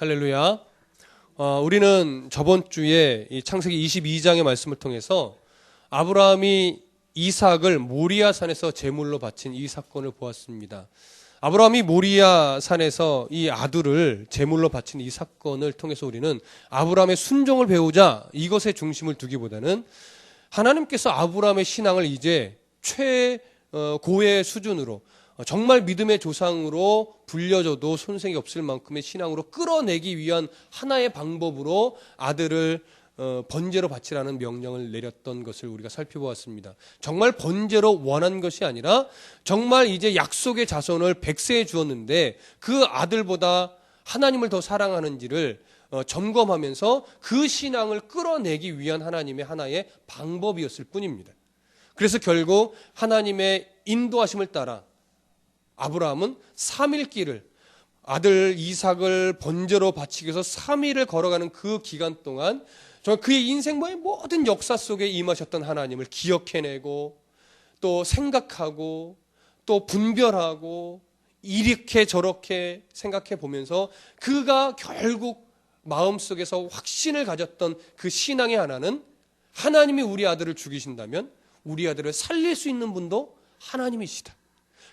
할렐루야. 우리는 저번 주에 이 창세기 22장의 말씀을 통해서 아브라함이 이삭을 모리아 산에서 제물로 바친 이 사건을 보았습니다. 아브라함이 모리아 산에서 이 아들을 제물로 바친 이 사건을 통해서 우리는 아브라함의 순종을 배우자 이것에 중심을 두기보다는 하나님께서 아브라함의 신앙을 이제 최고의 수준으로 정말 믿음의 조상으로 불려져도 손색이 없을 만큼의 신앙으로 끌어내기 위한 하나의 방법으로 아들을 번제로 바치라는 명령을 내렸던 것을 우리가 살펴보았습니다. 정말 번제로 원한 것이 아니라 정말 이제 약속의 자손을 100세에 주었는데 그 아들보다 하나님을 더 사랑하는지를 점검하면서 그 신앙을 끌어내기 위한 하나님의 하나의 방법이었을 뿐입니다. 그래서 결국 하나님의 인도하심을 따라 아브라함은 3일 길을 아들 이삭을 번제로 바치기 위해서 3일을 걸어가는 그 기간 동안 정말 그의 인생의 모든 역사 속에 임하셨던 하나님을 기억해내고 또 생각하고 또 분별하고 이렇게 저렇게 생각해 보면서 그가 결국 마음속에서 확신을 가졌던 그 신앙의 하나는 하나님이 우리 아들을 죽이신다면 우리 아들을 살릴 수 있는 분도 하나님이시다.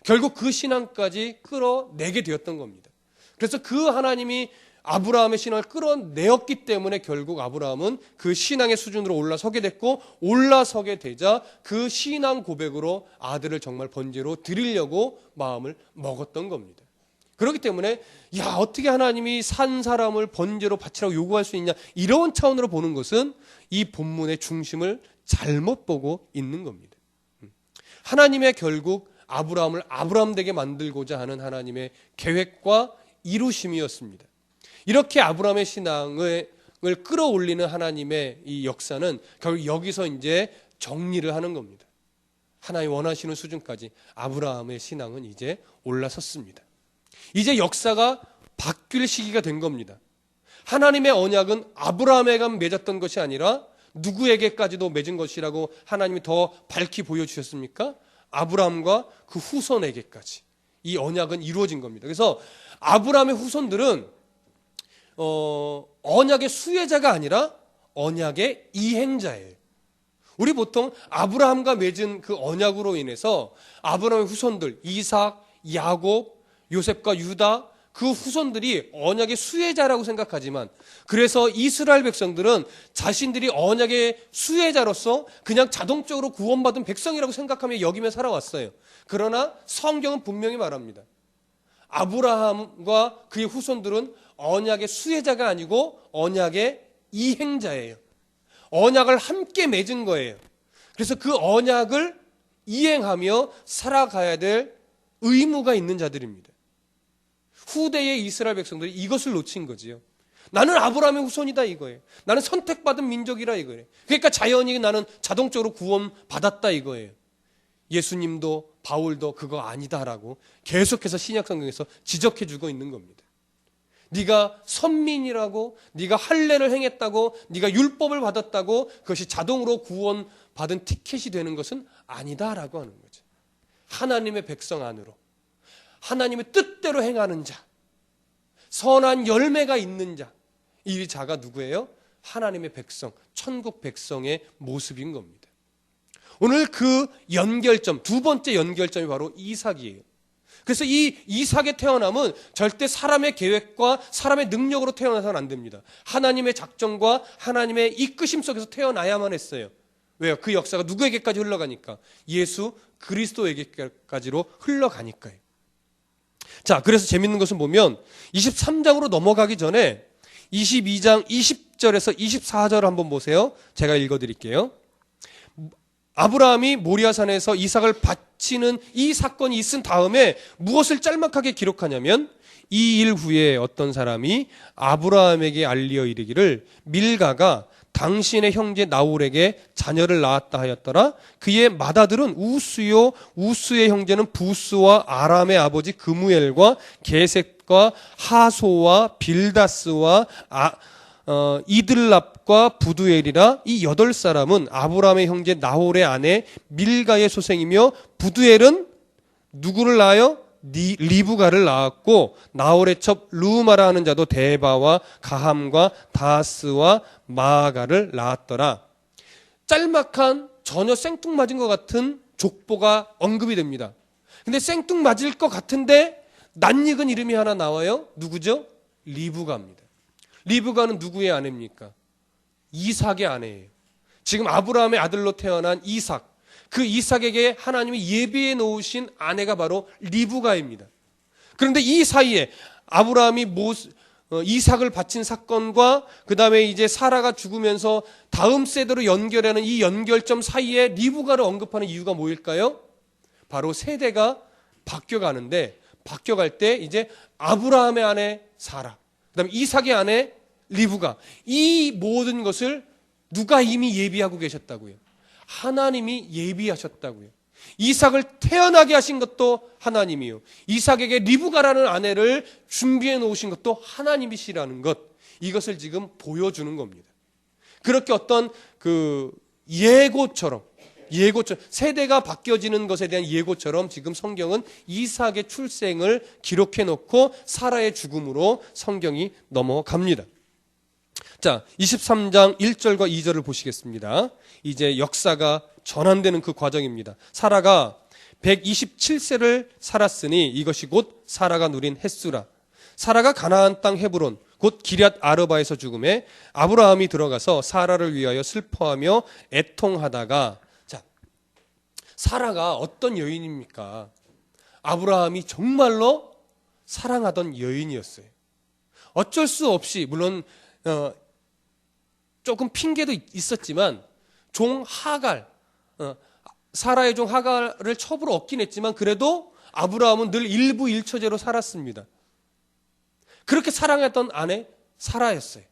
결국 그 신앙까지 끌어내게 되었던 겁니다. 그래서 그 하나님이 아브라함의 신앙을 끌어내었기 때문에 결국 아브라함은 그 신앙의 수준으로 올라서게 됐고 올라서게 되자 그 신앙 고백으로 아들을 정말 번제로 드리려고 마음을 먹었던 겁니다. 그렇기 때문에 어떻게 하나님이 산 사람을 번제로 바치라고 요구할 수 있냐 이런 차원으로 보는 것은 이 본문의 중심을 잘못 보고 있는 겁니다. 하나님의 결국 아브라함을 아브라함 되게 만들고자 하는 하나님의 계획과 이루심이었습니다. 이렇게 아브라함의 신앙을 끌어올리는 하나님의 이 역사는 결국 여기서 이제 정리를 하는 겁니다. 하나님 원하시는 수준까지 아브라함의 신앙은 이제 올라섰습니다. 이제 역사가 바뀔 시기가 된 겁니다. 하나님의 언약은 아브라함에게만 맺었던 것이 아니라 누구에게까지도 맺은 것이라고 하나님이 더 밝히 보여주셨습니까? 아브라함과 그 후손에게까지 이 언약은 이루어진 겁니다. 그래서 아브라함의 후손들은 언약의 수혜자가 아니라 언약의 이행자예요. 우리 보통 아브라함과 맺은 그 언약으로 인해서 아브라함의 후손들 이삭, 야곱, 요셉과 유다 그 후손들이 언약의 수혜자라고 생각하지만 그래서 이스라엘 백성들은 자신들이 언약의 수혜자로서 그냥 자동적으로 구원받은 백성이라고 생각하며 여기며 살아왔어요. 그러나 성경은 분명히 말합니다. 아브라함과 그의 후손들은 언약의 수혜자가 아니고 언약의 이행자예요. 언약을 함께 맺은 거예요. 그래서 그 언약을 이행하며 살아가야 될 의무가 있는 자들입니다. 후대의 이스라엘 백성들이 이것을 놓친 거지요. 나는 아브라함의 후손이다 이거예요. 나는 선택받은 민족이라 이거예요. 그러니까 자연히 나는 자동적으로 구원받았다 이거예요. 예수님도 바울도 그거 아니다라고 계속해서 신약성경에서 지적해주고 있는 겁니다. 네가 선민이라고 네가 할례를 행했다고 네가 율법을 받았다고 그것이 자동으로 구원받은 티켓이 되는 것은 아니다라고 하는 거죠. 하나님의 백성 안으로 하나님의 뜻대로 행하는 자, 선한 열매가 있는 자, 이 자가 누구예요? 하나님의 백성, 천국 백성의 모습인 겁니다. 오늘 그 연결점, 두 번째 연결점이 바로 이삭이에요. 그래서 이 이삭의 태어남은 절대 사람의 계획과 사람의 능력으로 태어나서는 안 됩니다. 하나님의 작정과 하나님의 이끄심 속에서 태어나야만 했어요. 왜요? 그 역사가 누구에게까지 흘러가니까? 예수 그리스도에게까지로 흘러가니까요. 자, 그래서 재밌는 것은 보면 23장으로 넘어가기 전에 22장 20절에서 24절을 한번 보세요. 제가 읽어드릴게요. 아브라함이 모리아산에서 이삭을 바치는 이 사건이 있은 다음에 무엇을 짤막하게 기록하냐면 이 일 후에 어떤 사람이 아브라함에게 알리어 이르기를 밀가가 당신의 형제 나홀에게 자녀를 낳았다 하였더라. 그의 맏아들은 우스요 우스의 형제는 부스와 아람의 아버지 그무엘과 게셋과 하소와 빌다스와 이들랍과 부두엘이라. 이 8사람은 아브라함의 형제 나홀의 아내 밀가의 소생이며 부두엘은 누구를 낳아요? 리브가를 낳았고 나홀의 첩 루마라 하는 자도 데바와 가함과 다스와 마아가를 낳았더라. 짤막한 전혀 생뚱맞은 것 같은 족보가 언급이 됩니다. 근데 생뚱맞을 것 같은데 낯익은 이름이 하나 나와요. 누구죠? 리브가입니다. 리브가는 누구의 아내입니까? 이삭의 아내예요. 지금 아브라함의 아들로 태어난 이삭. 그 이삭에게 하나님이 예비해 놓으신 아내가 바로 리브가입니다. 그런데 이 사이에 아브라함이 이삭을 바친 사건과 그 다음에 이제 사라가 죽으면서 다음 세대로 연결하는 이 연결점 사이에 리브가를 언급하는 이유가 뭐일까요? 바로 세대가 바뀌어가는데 바뀌어갈 때 이제 아브라함의 아내 사라, 그 다음에 이삭의 아내 리브가, 이 모든 것을 누가 이미 예비하고 계셨다고요? 하나님이 예비하셨다고요. 이삭을 태어나게 하신 것도 하나님이요. 이삭에게 리브가라는 아내를 준비해 놓으신 것도 하나님이시라는 것, 이것을 지금 보여주는 겁니다. 그렇게 어떤 예고처럼 세대가 바뀌어지는 것에 대한 예고처럼 지금 성경은 이삭의 출생을 기록해 놓고 사라의 죽음으로 성경이 넘어갑니다. 자, 23장 1절과 2절을 보시겠습니다. 이제 역사가 전환되는 그 과정입니다. 사라가 127세를 살았으니 이것이 곧 사라가 누린 햇수라. 사라가 가나안 땅 헤브론 곧 기럇 아르바에서 죽음에 아브라함이 들어가서 사라를 위하여 슬퍼하며 애통하다가, 자, 사라가 어떤 여인입니까? 아브라함이 정말로 사랑하던 여인이었어요. 어쩔 수 없이, 물론 조금 핑계도 있었지만 종 하갈, 사라의 종 하갈을 첩으로 얻긴 했지만 그래도 아브라함은 늘 일부일처제로 살았습니다. 그렇게 사랑했던 아내 사라였어요.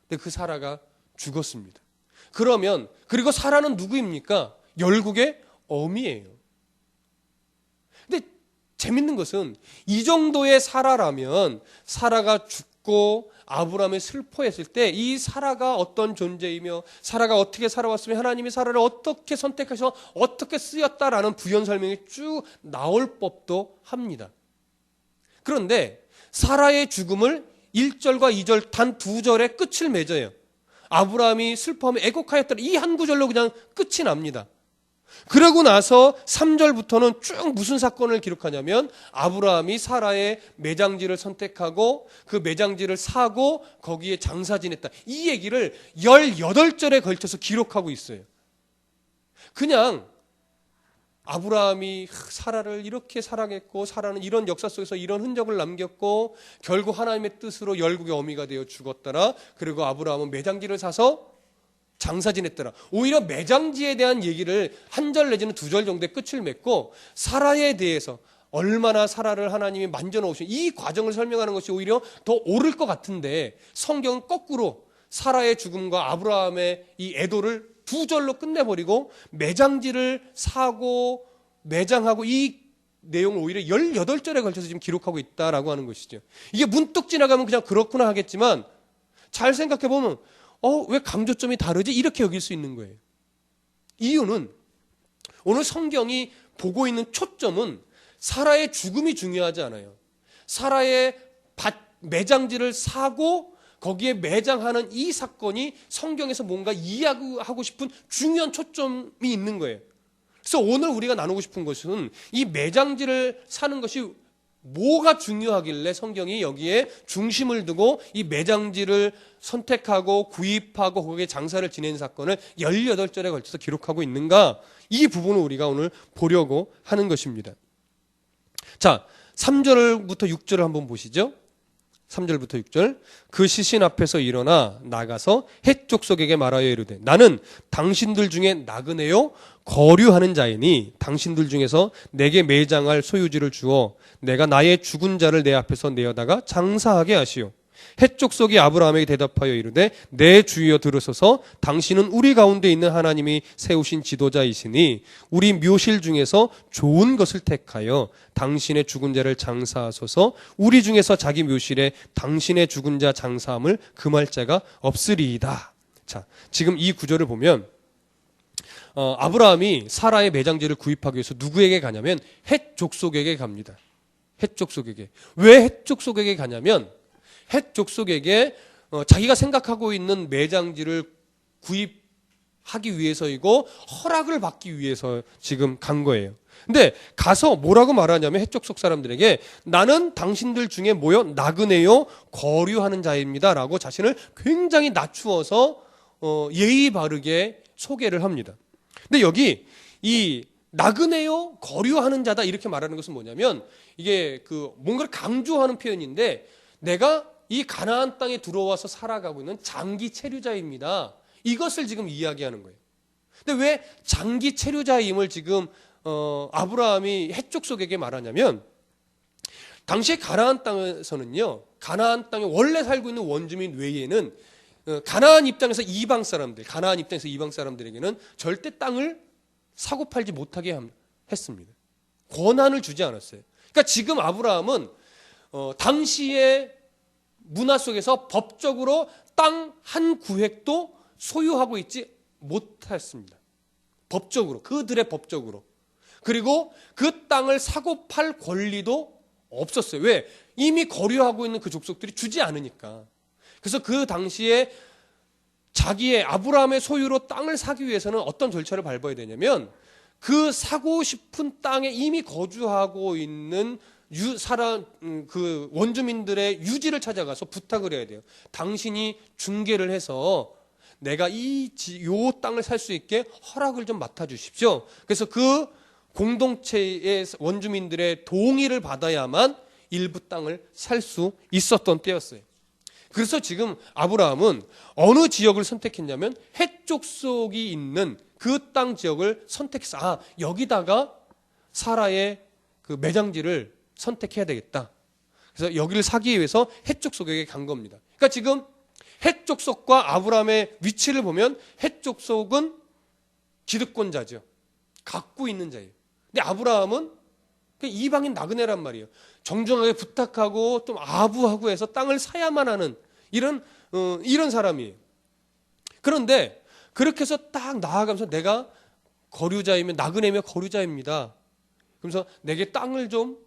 근데 그 사라가 죽었습니다. 그리고 사라는 누구입니까? 열국의 어미예요. 근데 재밌는 것은 이 정도의 사라라면 사라가 죽고 아브라함이 슬퍼했을 때 이 사라가 어떤 존재이며 사라가 어떻게 살아왔으며 하나님이 사라를 어떻게 선택하셔서 어떻게 쓰였다라는 부연 설명이 쭉 나올 법도 합니다. 그런데 사라의 죽음을 1절과 2절 단 2절에 끝을 맺어요. 아브라함이 슬퍼하며 애곡하였더라, 이 한 구절로 그냥 끝이 납니다. 그러고 나서 3절부터는 쭉 무슨 사건을 기록하냐면 아브라함이 사라의 매장지를 선택하고 그 매장지를 사고 거기에 장사 지냈다, 이 얘기를 18절에 걸쳐서 기록하고 있어요. 그냥 아브라함이 사라를 이렇게 사랑했고 사라는 이런 역사 속에서 이런 흔적을 남겼고 결국 하나님의 뜻으로 열국의 어미가 되어 죽었더라, 그리고 아브라함은 매장지를 사서 장사 지냈더라. 오히려 매장지에 대한 얘기를 한 절 내지는 2절 정도의 끝을 맺고 사라에 대해서 얼마나 사라를 하나님이 만져놓으신 이 과정을 설명하는 것이 오히려 더 옳을 것 같은데 성경은 거꾸로 사라의 죽음과 아브라함의 이 애도를 2절로 끝내버리고 매장지를 사고 매장하고 이 내용을 오히려 18절에 걸쳐서 지금 기록하고 있다라고 하는 것이죠. 이게 문득 지나가면 그냥 그렇구나 하겠지만 잘 생각해보면 왜 강조점이 다르지? 이렇게 여길 수 있는 거예요. 이유는 오늘 성경이 보고 있는 초점은 사라의 죽음이 중요하지 않아요. 사라의 매장지를 사고 거기에 매장하는 이 사건이 성경에서 뭔가 이해하고 싶은 중요한 초점이 있는 거예요. 그래서 오늘 우리가 나누고 싶은 것은 이 매장지를 사는 것이 뭐가 중요하길래 성경이 여기에 중심을 두고 이 매장지를 선택하고 구입하고 거기에 장사를 지낸 사건을 18절에 걸쳐서 기록하고 있는가, 이 부분을 우리가 오늘 보려고 하는 것입니다. 자, 3절부터 6절을 한번 보시죠. 3절부터 6절. 그 시신 앞에서 일어나 나가서 헷 족속에게 말하여 이르되 나는 당신들 중에 나그네요 거류하는 자이니 당신들 중에서 내게 매장할 소유지를 주어 내가 나의 죽은 자를 내 앞에서 내어다가 장사하게 하시오. 헷 족속이 아브라함에게 대답하여 이르되 내 주여 들으소서. 당신은 우리 가운데 있는 하나님이 세우신 지도자이시니 우리 묘실 중에서 좋은 것을 택하여 당신의 죽은 자를 장사하소서. 우리 중에서 자기 묘실에 당신의 죽은 자 장사함을 금할 자가 없으리이다. 자, 지금 이 구절을 보면 아브라함이 사라의 매장지를 구입하기 위해서 누구에게 가냐면 헷 족속에게 갑니다. 헷 족속에게. 왜 헷 족속에게 가냐면 헷 족속에게 자기가 생각하고 있는 매장지를 구입하기 위해서이고 허락을 받기 위해서 지금 간 거예요. 근데 가서 뭐라고 말하냐면 헷 족속 사람들에게 나는 당신들 중에 모여 나그네요 거류하는 자입니다 라고 자신을 굉장히 낮추어서 예의 바르게 소개를 합니다. 근데 여기 이 나그네요 거류하는 자다 이렇게 말하는 것은 뭐냐면 이게 뭔가를 강조하는 표현인데 내가 이 가나안 땅에 들어와서 살아가고 있는 장기 체류자입니다. 이것을 지금 이야기하는 거예요. 근데 왜 장기 체류자임을 지금 아브라함이 헷 족속에게 말하냐면 당시에 가나안 땅에서는요, 가나안 땅에 원래 살고 있는 원주민 외에는 가나안 입장에서 이방 사람들에게는 절대 땅을 사고 팔지 못하게 했습니다. 권한을 주지 않았어요. 그러니까 지금 아브라함은 당시의 문화 속에서 법적으로 땅 한 구획도 소유하고 있지 못했습니다. 법적으로, 그들의 법적으로. 그리고 그 땅을 사고 팔 권리도 없었어요. 왜? 이미 거류하고 있는 그 족속들이 주지 않으니까. 그래서 그 당시에 자기의 아브라함의 소유로 땅을 사기 위해서는 어떤 절차를 밟아야 되냐면 그 사고 싶은 땅에 이미 거주하고 있는 그 원주민들의 유지를 찾아가서 부탁을 해야 돼요. 당신이 중개를 해서 내가 요 땅을 살 수 있게 허락을 좀 맡아주십시오. 그래서 그 공동체의 원주민들의 동의를 받아야만 일부 땅을 살 수 있었던 때였어요. 그래서 지금 아브라함은 어느 지역을 선택했냐면 헷 족속이 있는 그 땅 지역을 선택해서 여기다가 사라의 그 매장지를 선택해야 되겠다. 그래서 여기를 사기 위해서 헷 족속에게 간 겁니다. 그러니까 지금 헷 족속과 아브라함의 위치를 보면 헷 족속은 기득권자죠. 갖고 있는 자예요. 근데 아브라함은 이방인 나그네란 말이에요. 정중하게 부탁하고 좀 아부하고 해서 땅을 사야만 하는 이런 사람이에요. 그런데 그렇게 해서 딱 나아가면서 내가 거류자이면 나그네며 거류자입니다. 그러면서 내게 땅을 좀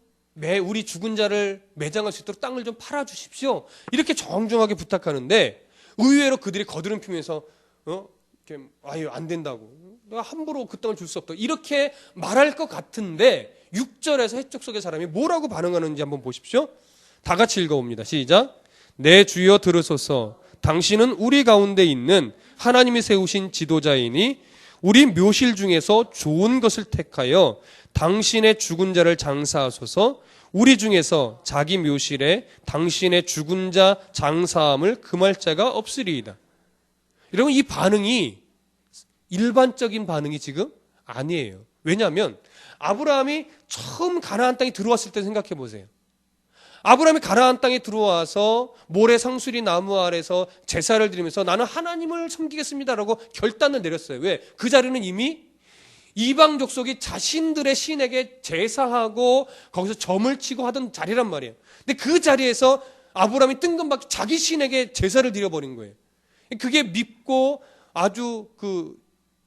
우리 죽은 자를 매장할 수 있도록 땅을 좀 팔아주십시오. 이렇게 정중하게 부탁하는데 의외로 그들이 거드름 피면서 아유 안 된다고. 내가 함부로 그 땅을 줄 수 없다. 이렇게 말할 것 같은데 6절에서 헷 족속의 사람이 뭐라고 반응하는지 한번 보십시오. 다 같이 읽어봅니다. 시작. 내 주여 들으소서. 당신은 우리 가운데 있는 하나님이 세우신 지도자이니 우리 묘실 중에서 좋은 것을 택하여 당신의 죽은 자를 장사하소서. 우리 중에서 자기 묘실에 당신의 죽은 자 장사함을 금할 자가 없으리이다. 여러분 이 반응이 일반적인 반응이 지금 아니에요. 왜냐하면 아브라함이 처음 가나안 땅에 들어왔을 때 생각해 보세요. 아브라함이 가나안 땅에 들어와서 모래 상수리 나무 아래서 제사를 드리면서 나는 하나님을 섬기겠습니다라고 결단을 내렸어요. 왜? 그 자리는 이미 이방 족속이 자신들의 신에게 제사하고 거기서 점을 치고 하던 자리란 말이에요. 근데 그 자리에서 아브라함이 뜬금없이 자기 신에게 제사를 드려버린 거예요. 그게 밉고 아주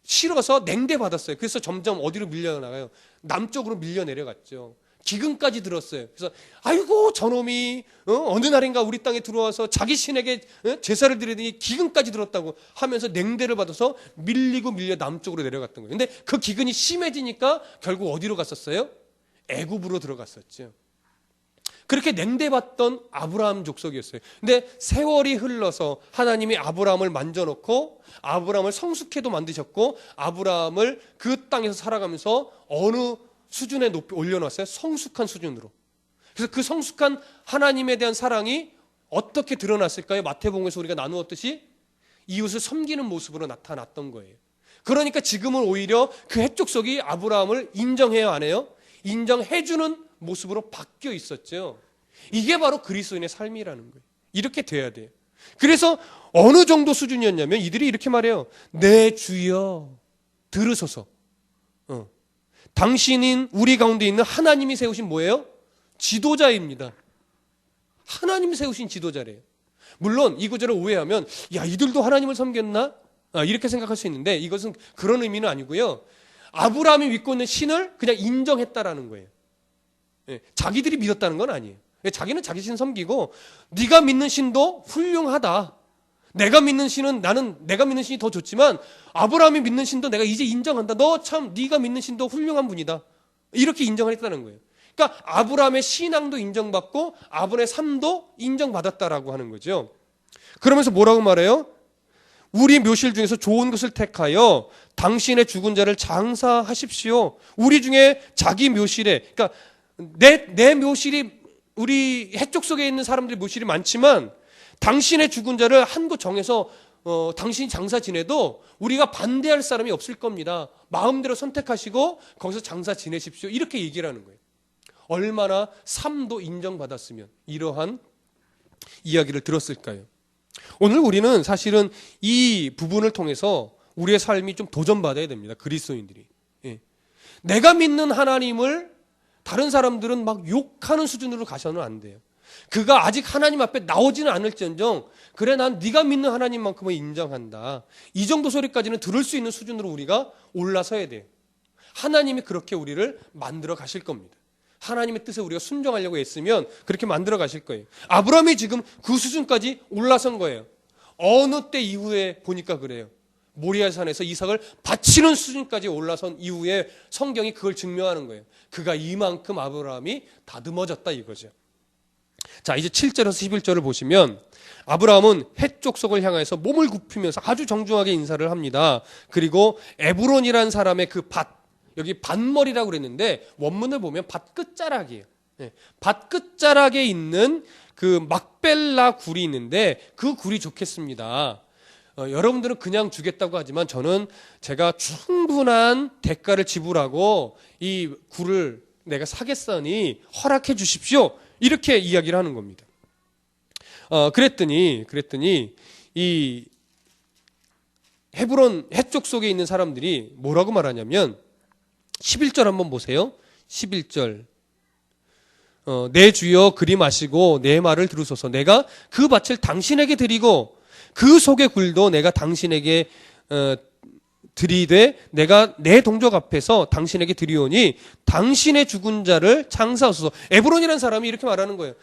싫어서 냉대받았어요. 그래서 점점 어디로 밀려나가요? 남쪽으로 밀려 내려갔죠. 기근까지 들었어요. 그래서 아이고 저놈이 어느 날인가 우리 땅에 들어와서 자기 신에게 제사를 드리더니 기근까지 들었다고 하면서 냉대를 받아서 밀리고 밀려 남쪽으로 내려갔던 거예요. 근데 그 기근이 심해지니까 결국 어디로 갔었어요? 애굽으로 들어갔었죠. 그렇게 냉대받던 아브라함 족속이었어요. 근데 세월이 흘러서 하나님이 아브라함을 만져놓고 아브라함을 성숙해도 만드셨고 아브라함을 그 땅에서 살아가면서 어느 수준에 높이 올려놨어요. 성숙한 수준으로. 그래서 그 성숙한 하나님에 대한 사랑이 어떻게 드러났을까요? 마태복음에서 우리가 나누었듯이 이웃을 섬기는 모습으로 나타났던 거예요. 그러니까 지금은 오히려 그 헷 족속이 아브라함을 인정해요, 안 해요? 인정해주는 모습으로 바뀌어 있었죠. 이게 바로 그리스도인의 삶이라는 거예요. 이렇게 돼야 돼요. 그래서 어느 정도 수준이었냐면 이들이 이렇게 말해요. 내 주여 들으소서. 당신인 우리 가운데 있는 하나님이 세우신 뭐예요? 지도자입니다. 하나님이 세우신 지도자래요. 물론 이 구절을 오해하면 이들도 하나님을 섬겼나? 이렇게 생각할 수 있는데 이것은 그런 의미는 아니고요. 아브라함이 믿고 있는 신을 그냥 인정했다라는 거예요. 예, 자기들이 믿었다는 건 아니에요. 자기는 자기 신 섬기고 네가 믿는 신도 훌륭하다. 내가 믿는 신은 내가 믿는 신이 더 좋지만 아브라함이 믿는 신도 내가 이제 인정한다. 너 참 네가 믿는 신도 훌륭한 분이다. 이렇게 인정을 했다는 거예요. 그러니까 아브라함의 신앙도 인정받고 아브라함의 삶도 인정받았다라고 하는 거죠. 그러면서 뭐라고 말해요? 우리 묘실 중에서 좋은 것을 택하여 당신의 죽은 자를 장사하십시오. 우리 중에 자기 묘실에, 그러니까 내 묘실이 우리 해쪽 속에 있는 사람들의 묘실이 많지만 당신의 죽은 자를 한 곳 정해서 당신이 장사 지내도 우리가 반대할 사람이 없을 겁니다. 마음대로 선택하시고 거기서 장사 지내십시오. 이렇게 얘기를 하는 거예요. 얼마나 삶도 인정받았으면 이러한 이야기를 들었을까요? 오늘 우리는 사실은 이 부분을 통해서 우리의 삶이 좀 도전받아야 됩니다. 그리스도인들이. 예. 내가 믿는 하나님을 다른 사람들은 막 욕하는 수준으로 가서는 안 돼요. 그가 아직 하나님 앞에 나오지는 않을지언정 그래 난 네가 믿는 하나님만큼은 인정한다. 이 정도 소리까지는 들을 수 있는 수준으로 우리가 올라서야 돼요. 하나님이 그렇게 우리를 만들어 가실 겁니다. 하나님의 뜻에 우리가 순종하려고 했으면 그렇게 만들어 가실 거예요. 아브라함이 지금 그 수준까지 올라선 거예요. 어느 때 이후에 보니까 그래요. 모리아산에서 이삭을 바치는 수준까지 올라선 이후에 성경이 그걸 증명하는 거예요. 그가 이만큼 아브라함이 다듬어졌다 이거죠. 자, 이제 7절에서 11절을 보시면 아브라함은 해쪽 속을 향해서 몸을 굽히면서 아주 정중하게 인사를 합니다. 그리고 에브론이라는 사람의 그 밭, 여기 밭머리라고 그랬는데 원문을 보면 밭 끝자락이에요. 네, 밭 끝자락에 있는 그 막벨라 굴이 있는데 그 굴이 좋겠습니다. 여러분들은 그냥 주겠다고 하지만 저는 제가 충분한 대가를 지불하고 이 굴을 내가 사겠으니 허락해 주십시오. 이렇게 이야기를 하는 겁니다. 그랬더니 이 헤브론 해쪽 속에 있는 사람들이 뭐라고 말하냐면 11절 한번 보세요. 11절. 내 주여 그리 마시고 내 말을 들으소서. 내가 그 밭을 당신에게 드리고 그 속의 굴도 내가 당신에게 드리되 내가 내 동족 앞에서 당신에게 드리오니 당신의 죽은 자를 장사하소서. 에브론이라는 사람이 이렇게 말하는 거예요.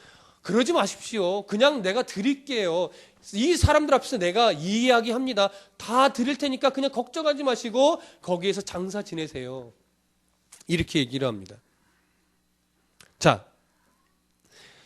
그러지 마십시오. 그냥 내가 드릴게요. 이 사람들 앞에서 내가 이 이야기 합니다. 다 드릴 테니까 그냥 걱정하지 마시고 거기에서 장사 지내세요. 이렇게 얘기를 합니다. 자,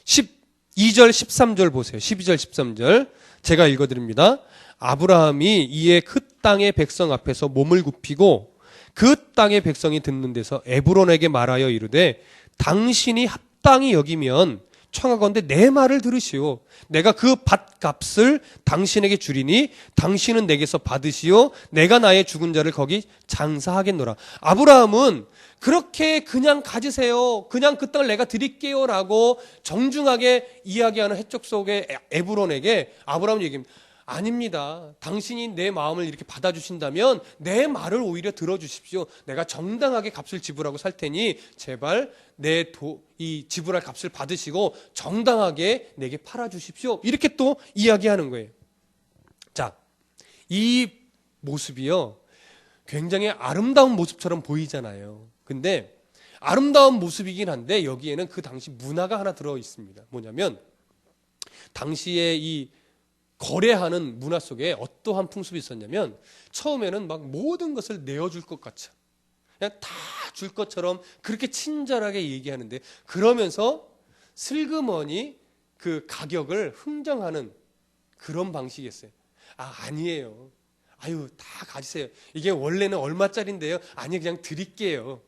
12절 13절 보세요. 12절 13절 제가 읽어드립니다. 아브라함이 이에 그 땅의 백성 앞에서 몸을 굽히고 그 땅의 백성이 듣는 데서 에브론에게 말하여 이르되 당신이 합당히 여기면 청하건대 내 말을 들으시오. 내가 그 밭값을 당신에게 주리니 당신은 내게서 받으시오. 내가 나의 죽은 자를 거기 장사하겠노라. 아브라함은 그렇게 그냥 가지세요. 그냥 그 땅을 내가 드릴게요. 라고 정중하게 이야기하는 해쪽 속의 에브론에게 아브라함은 얘기합니다. 아닙니다. 당신이 내 마음을 이렇게 받아주신다면 내 말을 오히려 들어주십시오. 내가 정당하게 값을 지불하고 살 테니 제발 이 지불할 값을 받으시고 정당하게 내게 팔아주십시오. 이렇게 또 이야기하는 거예요. 자, 이 모습이요. 굉장히 아름다운 모습처럼 보이잖아요. 근데 아름다운 모습이긴 한데 여기에는 그 당시 문화가 하나 들어 있습니다. 뭐냐면 당시에 이 거래하는 문화 속에 어떠한 풍습이 있었냐면 처음에는 막 모든 것을 내어줄 것 같이 그냥 다 줄 것처럼 그렇게 친절하게 얘기하는데 그러면서 슬그머니 그 가격을 흥정하는 그런 방식이었어요. 아니에요. 아유, 다 가지세요. 이게 원래는 얼마짜린데요? 아니, 그냥 드릴게요.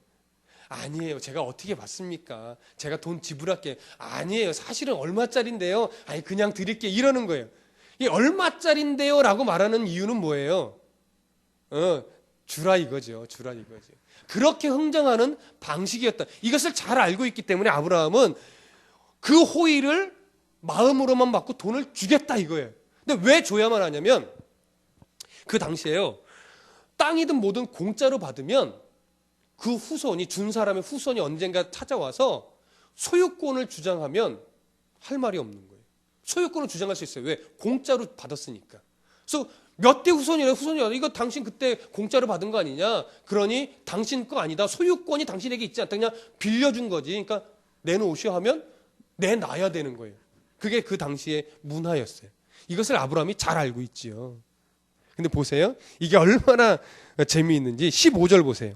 아니에요. 제가 어떻게 받습니까? 제가 돈 지불할게요. 아니에요. 사실은 얼마짜린데요? 아니, 그냥 드릴게요. 이러는 거예요. 이 얼마짜린데요? 라고 말하는 이유는 뭐예요? 주라 이거죠. 주라 이거죠. 그렇게 흥정하는 방식이었다. 이것을 잘 알고 있기 때문에 아브라함은 그 호의를 마음으로만 받고 돈을 주겠다 이거예요. 근데 왜 줘야만 하냐면 그 당시에요. 땅이든 뭐든 공짜로 받으면 그 후손이 준 사람의 후손이 언젠가 찾아와서 소유권을 주장하면 할 말이 없는 거예요. 소유권을 주장할 수 있어요. 왜? 공짜로 받았으니까. 그래서 몇 대 후손이래. 이거 당신 그때 공짜로 받은 거 아니냐? 그러니 당신 거 아니다. 소유권이 당신에게 있지 않다. 그냥 빌려준 거지. 그러니까 내놓으시오 하면 내놔야 되는 거예요. 그게 그 당시의 문화였어요. 이것을 아브라함이 잘 알고 있지요. 근데 보세요. 이게 얼마나 재미있는지 15절 보세요.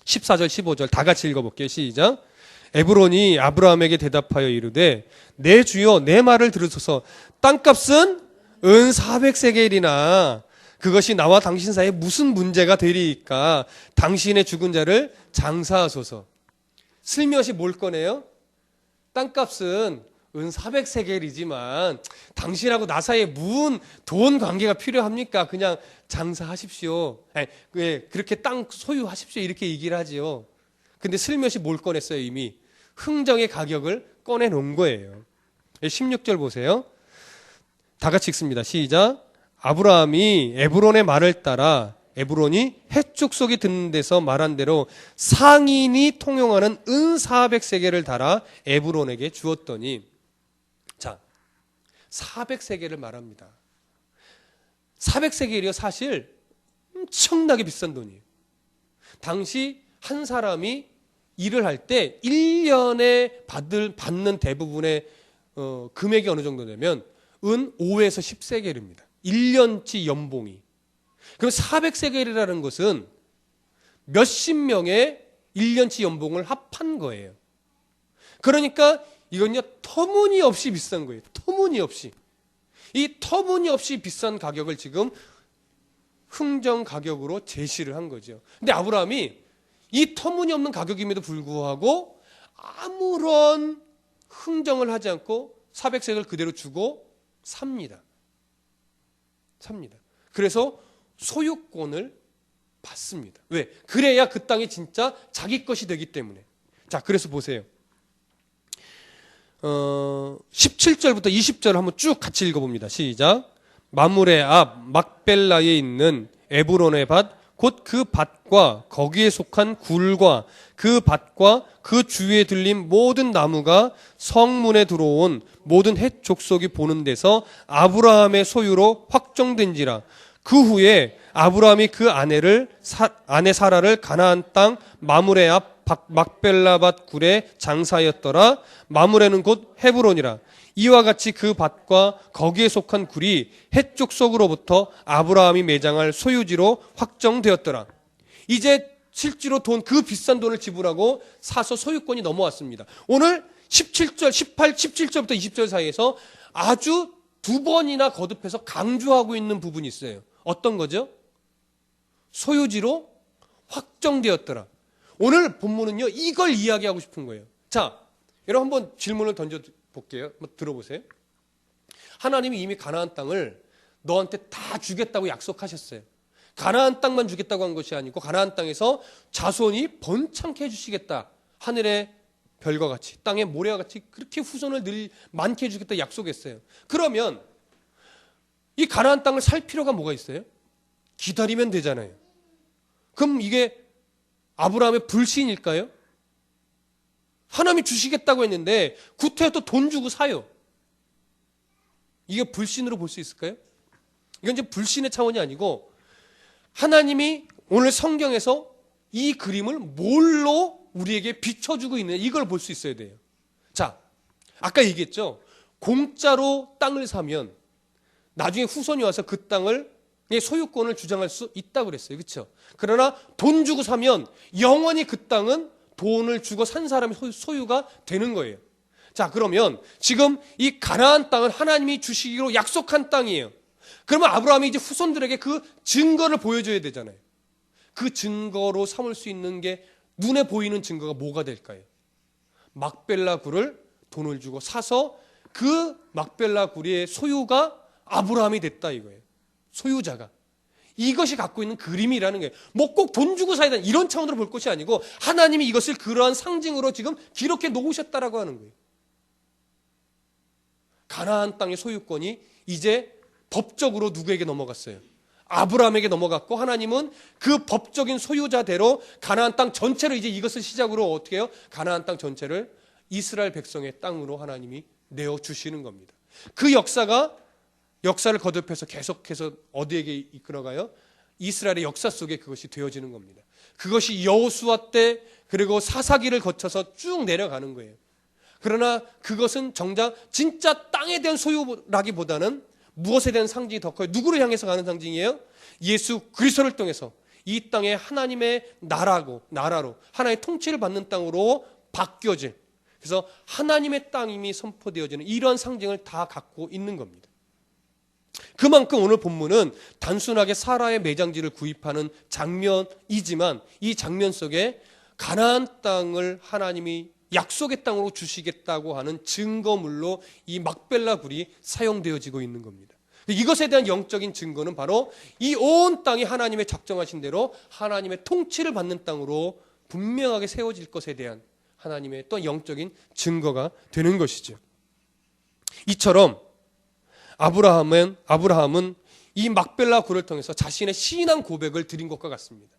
14절 15절 다 같이 읽어볼게요. 시작. 에브론이 아브라함에게 대답하여 이르되 내 주여 내 말을 들으소서. 땅값은 은 400세겔이나 그것이 나와 당신 사이에 무슨 문제가 되리이까. 당신의 죽은 자를 장사하소서. 슬며시 뭘 꺼내요? 땅값은 은 400세겔이지만 당신하고 나 사이에 무슨 돈 관계가 필요합니까? 그냥 장사하십시오. 그렇게 땅 소유하십시오. 이렇게 얘기를 하지요. 근데 슬며시 뭘 꺼냈어요? 이미 흥정의 가격을 꺼내놓은 거예요. 16절 보세요. 다 같이 읽습니다. 시작. 아브라함이 에브론의 말을 따라 에브론이 헷 족속이 듣는 데서 말한 대로 상인이 통용하는 은 400세겔을 달아 에브론에게 주었더니, 자, 400세겔을 말합니다. 400세겔이요 사실 엄청나게 비싼 돈이에요. 당시 한 사람이 일을 할 때 1년에 받는 대부분의 금액이 어느 정도 되면 은 5에서 10세겔입니다. 1년치 연봉이. 그럼 400세겔이라는 것은 몇십 명의 1년치 연봉을 합한 거예요. 그러니까 이건요 터무니없이 비싼 거예요. 터무니없이. 이 터무니없이 비싼 가격을 지금 흥정 가격으로 제시를 한 거죠. 근데 아브라함이 이 터무니없는 가격임에도 불구하고 아무런 흥정을 하지 않고 400세겔 그대로 주고 삽니다. 그래서 소유권을 받습니다. 왜? 그래야 그 땅이 진짜 자기 것이 되기 때문에. 자, 그래서 보세요. 17절부터 20절 한번 쭉 같이 읽어봅니다. 시작. 마므레 앞 막벨라에 있는 에브론의 밭 곧 그 밭과 거기에 속한 굴과 그 밭과 그 주위에 들린 모든 나무가 성문에 들어온 모든 헷 족속이 보는 데서 아브라함의 소유로 확정된지라. 그 후에 아브라함이 그 아내 사라를 가나안 땅 마므레 앞 막벨라 밭 굴에 장사하였더라. 마므레는 곧 헤브론이라. 이와 같이 그 밭과 거기에 속한 굴이 헷 족속으로부터 아브라함이 매장할 소유지로 확정되었더라. 이제 실제로 그 비싼 돈을 지불하고 사서 소유권이 넘어왔습니다. 오늘 17절부터 20절 사이에서 아주 두 번이나 거듭해서 강조하고 있는 부분이 있어요. 어떤 거죠? 소유지로 확정되었더라. 오늘 본문은요, 이걸 이야기하고 싶은 거예요. 자, 여러분 한번 질문을 던져볼게요. 한번 들어보세요. 하나님이 이미 가나안 땅을 너한테 다 주겠다고 약속하셨어요. 가나안 땅만 주겠다고 한 것이 아니고 가나안 땅에서 자손이 번창케 해주시겠다. 하늘의 별과 같이 땅의 모래와 같이 그렇게 후손을 늘 많게 해주겠다 약속했어요. 그러면 이 가나안 땅을 살 필요가 뭐가 있어요? 기다리면 되잖아요. 그럼 이게 아브라함의 불신일까요? 하나님이 주시겠다고 했는데 구태여 또 돈 주고 사요. 이게 불신으로 볼 수 있을까요? 이건 이제 불신의 차원이 아니고 하나님이 오늘 성경에서 이 그림을 뭘로 우리에게 비춰주고 있는 이걸 볼 수 있어야 돼요. 자, 아까 얘기했죠. 공짜로 땅을 사면 나중에 후손이 와서 그 땅을 소유권을 주장할 수 있다고 그랬어요. 그렇죠? 그러나 돈 주고 사면 영원히 그 땅은 돈을 주고 산 사람의 소유가 되는 거예요. 자, 그러면 지금 이 가나안 땅은 하나님이 주시기로 약속한 땅이에요. 그러면 아브라함이 이제 후손들에게 그 증거를 보여줘야 되잖아요. 그 증거로 삼을 수 있는 게 눈에 보이는 증거가 뭐가 될까요? 막벨라 굴을 돈을 주고 사서 그 막벨라 굴의 소유가 아브라함이 됐다 이거예요. 소유자가. 이것이 갖고 있는 그림이라는 거예요. 뭐 꼭 돈 주고 사야 되는 이런 차원으로 볼 것이 아니고 하나님이 이것을 그러한 상징으로 지금 기록해 놓으셨다라고 하는 거예요. 가나안 땅의 소유권이 이제 법적으로 누구에게 넘어갔어요? 아브라함에게 넘어갔고 하나님은 그 법적인 소유자대로 가나안 땅 전체로 이제 이것을 시작으로 어떻게 해요? 가나안 땅 전체를 이스라엘 백성의 땅으로 하나님이 내어주시는 겁니다. 그 역사를 거듭해서 계속해서 어디에게 이끌어가요? 이스라엘의 역사 속에 그것이 되어지는 겁니다. 그것이 여호수아 때 그리고 사사기를 거쳐서 쭉 내려가는 거예요. 그러나 그것은 정작 진짜 땅에 대한 소유라기보다는 무엇에 대한 상징이 더 커요? 누구를 향해서 가는 상징이에요? 예수 그리스도를 통해서 이 땅에 하나님의 나라로 하나님의 통치를 받는 땅으로 바뀌어질, 그래서 하나님의 땅임이 선포되어지는 이러한 상징을 다 갖고 있는 겁니다. 그만큼 오늘 본문은 단순하게 사라의 매장지를 구입하는 장면이지만 이 장면 속에 가나안 땅을 하나님이 약속의 땅으로 주시겠다고 하는 증거물로 이 막벨라 굴이 사용되어지고 있는 겁니다. 이것에 대한 영적인 증거는 바로 이 온 땅이 하나님의 작정하신 대로 하나님의 통치를 받는 땅으로 분명하게 세워질 것에 대한 하나님의 또 영적인 증거가 되는 것이죠. 이처럼 아브라함은 이 막벨라 굴을 통해서 자신의 신앙 고백을 드린 것과 같습니다.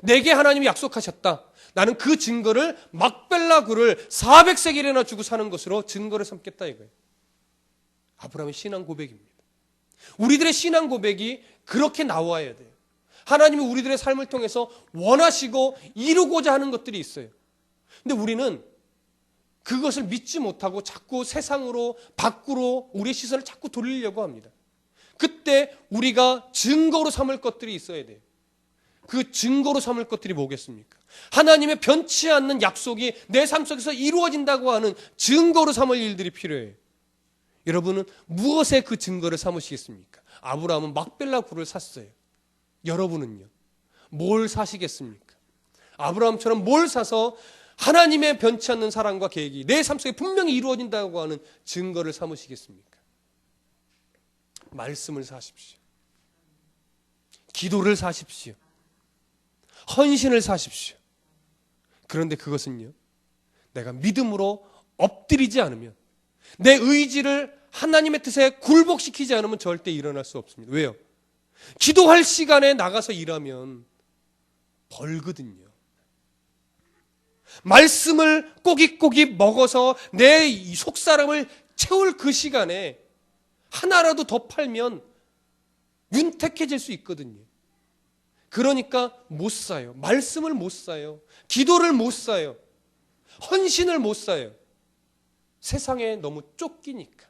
내게 하나님이 약속하셨다. 나는 그 증거를 막벨라 굴을 400세겔이나 주고 사는 것으로 증거를 삼겠다 이거예요. 아브라함의 신앙 고백입니다. 우리들의 신앙 고백이 그렇게 나와야 돼요. 하나님이 우리들의 삶을 통해서 원하시고 이루고자 하는 것들이 있어요. 근데 우리는 그것을 믿지 못하고 자꾸 세상으로 밖으로 우리의 시선을 자꾸 돌리려고 합니다. 그때 우리가 증거로 삼을 것들이 있어야 돼요. 그 증거로 삼을 것들이 뭐겠습니까? 하나님의 변치 않는 약속이 내 삶 속에서 이루어진다고 하는 증거로 삼을 일들이 필요해요. 여러분은 무엇에 그 증거를 삼으시겠습니까? 아브라함은 막벨라 굴을 샀어요. 여러분은요? 뭘 사시겠습니까? 아브라함처럼 뭘 사서 하나님의 변치 않는 사랑과 계획이 내 삶 속에 분명히 이루어진다고 하는 증거를 삼으시겠습니까? 말씀을 사십시오. 기도를 사십시오. 헌신을 사십시오. 그런데 그것은요, 내가 믿음으로 엎드리지 않으면, 내 의지를 하나님의 뜻에 굴복시키지 않으면 절대 일어날 수 없습니다. 왜요? 기도할 시간에 나가서 일하면 벌거든요. 말씀을 꼬깃꼬깃 먹어서 내 속사람을 채울 그 시간에 하나라도 더 팔면 윤택해질 수 있거든요. 그러니까 못 사요. 말씀을 못 사요. 기도를 못 사요. 헌신을 못 사요. 세상에 너무 쫓기니까.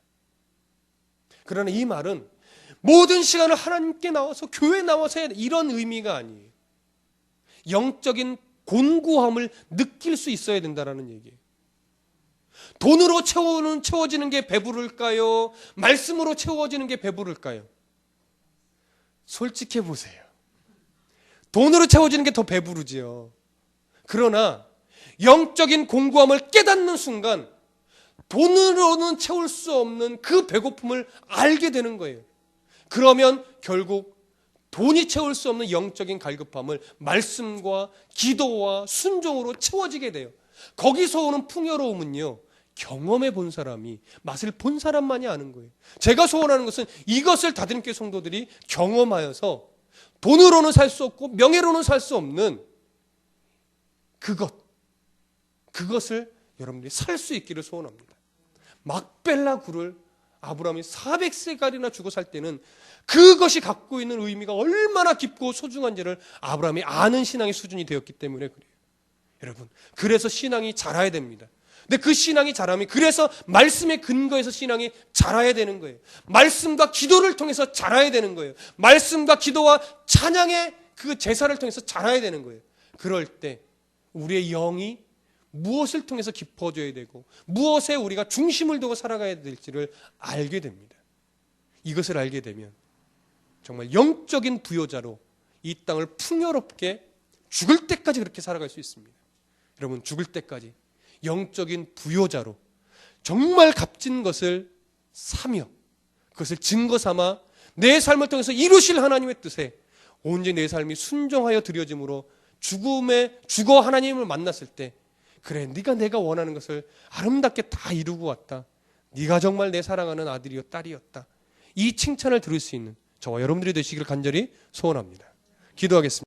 그러나 이 말은 모든 시간을 하나님께 나와서 교회에 나와서 해야 돼, 이런 의미가 아니에요. 영적인 곤고함을 느낄 수 있어야 된다는 얘기예요. 돈으로 채워지는 게 배부를까요? 말씀으로 채워지는 게 배부를까요? 솔직해 보세요. 돈으로 채워지는 게 더 배부르지요. 그러나 영적인 공고함을 깨닫는 순간 돈으로는 채울 수 없는 그 배고픔을 알게 되는 거예요. 그러면 결국 돈이 채울 수 없는 영적인 갈급함을 말씀과 기도와 순종으로 채워지게 돼요. 거기서 오는 풍요로움은요, 경험해 본 사람이, 맛을 본 사람만이 아는 거예요. 제가 소원하는 것은 이것을 다듬게 성도들이 경험하여서 돈으로는 살 수 없고 명예로는 살 수 없는 그것을 여러분들이 살 수 있기를 소원합니다. 막벨라 굴을 아브라함이 400세갈이나 주고 살 때는 그것이 갖고 있는 의미가 얼마나 깊고 소중한지를 아브라함이 아는 신앙의 수준이 되었기 때문에 그래요. 여러분, 그래서 신앙이 자라야 됩니다. 근데 그 신앙이 자라면, 그래서 말씀의 근거에서 신앙이 자라야 되는 거예요. 말씀과 기도를 통해서 자라야 되는 거예요. 말씀과 기도와 찬양의 그 제사를 통해서 자라야 되는 거예요. 그럴 때 우리의 영이 무엇을 통해서 깊어져야 되고 무엇에 우리가 중심을 두고 살아가야 될지를 알게 됩니다. 이것을 알게 되면 정말 영적인 부요자로 이 땅을 풍요롭게 죽을 때까지 그렇게 살아갈 수 있습니다. 여러분, 죽을 때까지 영적인 부요자로 정말 값진 것을 사며 그것을 증거 삼아 내 삶을 통해서 이루실 하나님의 뜻에 온전히 내 삶이 순종하여 드려짐으로 죽어 하나님을 만났을 때, 그래, 네가 내가 원하는 것을 아름답게 다 이루고 왔다. 네가 정말 내 사랑하는 아들이요 딸이었다. 이 칭찬을 들을 수 있는 저와 여러분들이 되시기를 간절히 소원합니다. 기도하겠습니다.